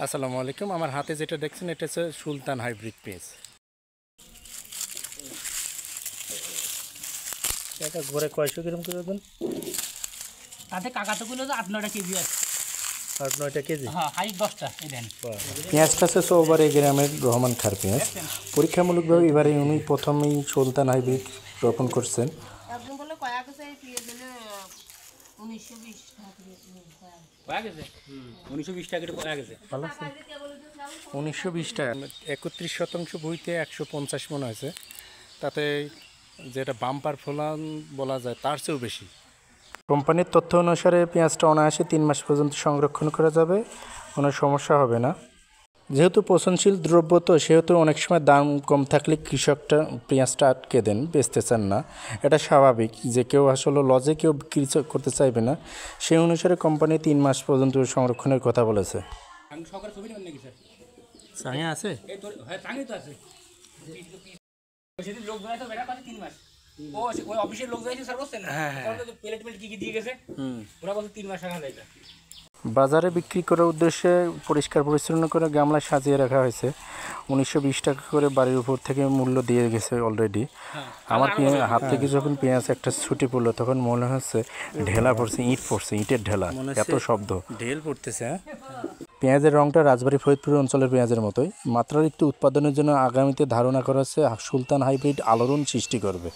আসসালামু আলাইকুম। আমার হাতে যেটা দেখছেন এটা হচ্ছে সুলতান হাইব্রিড পেঁয়াজ। এটা ঘরে কয়শো গ্রাম করে দেন? তাতে কাকাতগুলো তো 8-9টা কেজি আছে। 8-9টা কেজি? হ্যাঁ, হাইট 10টা। এই দেন পেঁয়াজটা হচ্ছে 100 গ্রামের রহমান খার পেঁয়াজ। পরীক্ষামূলকভাবে এবারে উনি প্রথমেই সুলতান হাইব্রিড রোপণ করছেন। একজন বলে কয়া গেছে এই পেঁয়াজ হলে 1920 টাকা কয়া গেছে 1920 টাকা করে কয়া গেছে। ভালো আছে 1920 টাকা। 31% ভুঁইতে 150 মন আছে, তাতে যেটা বাম্পার ফলন বলা যায় তার চেয়েও বেশি। কোম্পানির তথ্য অনুসারে পেঁয়াজটা অনায়াসে 3 মাস পর্যন্ত সংরক্ষণ করা যাবে, কোনো সমস্যা হবে না। যেহেতু পচনশীল দ্রব্য তো সেহেতু অনেক সময় দাম কম থাকলে কৃষকটা পেঁয়াজটা আটকে দেন, বেচতে চান না। এটা স্বাভাবিক যে কেউ আসলে লজে কেউ বিক্রি করতে চাইবে না, সেই অনুসারে কোম্পানি 3 মাস পর্যন্ত সংরক্ষণের কথা বলেছে। আমি সরকার ছবি নেবেন নাকি স্যার? চাঙে আছে? এই তো হ্যাঁ, টাঙ্গি তো আছে। সেদিন লোক যায় তো বেটা পাচ্ছে 3 মাস। ও ওই অফিসের লোক যাইছে স্যার বলছেন। হ্যাঁ, হ্যাঁ। তাহলে তো প্লেট কি কি দিয়ে গেছে? ওরা বলছে 3 মাস রাখা যায় এটা। বাজারে বিক্রি করার উদ্দেশ্যে পরিষ্কার পরিচ্ছন্ন করে গামলায় সাজিয়ে রাখা হয়েছে। 1920 টাকা করে বাড়ির উপর থেকে মূল্য দিয়ে গেছে অলরেডি। আমার হাত থেকে যখন পেঁয়াজ একটা ছুটি পড়লো তখন মনে হচ্ছে ঢেলা পড়ছে, ইট পড়ছে, ইটের ঢেলা, এত শব্দ ঢেল পড়তেছে। পেঁয়াজের রংটা রাজবাড়ী ফরিদপুর অঞ্চলের পেঁয়াজের মতোই। মাত্রাতিরিক্ত উৎপাদনের জন্য আগামীতে ধারণা করা হচ্ছে সুলতান হাইব্রিড আলোড়ন সৃষ্টি করবে।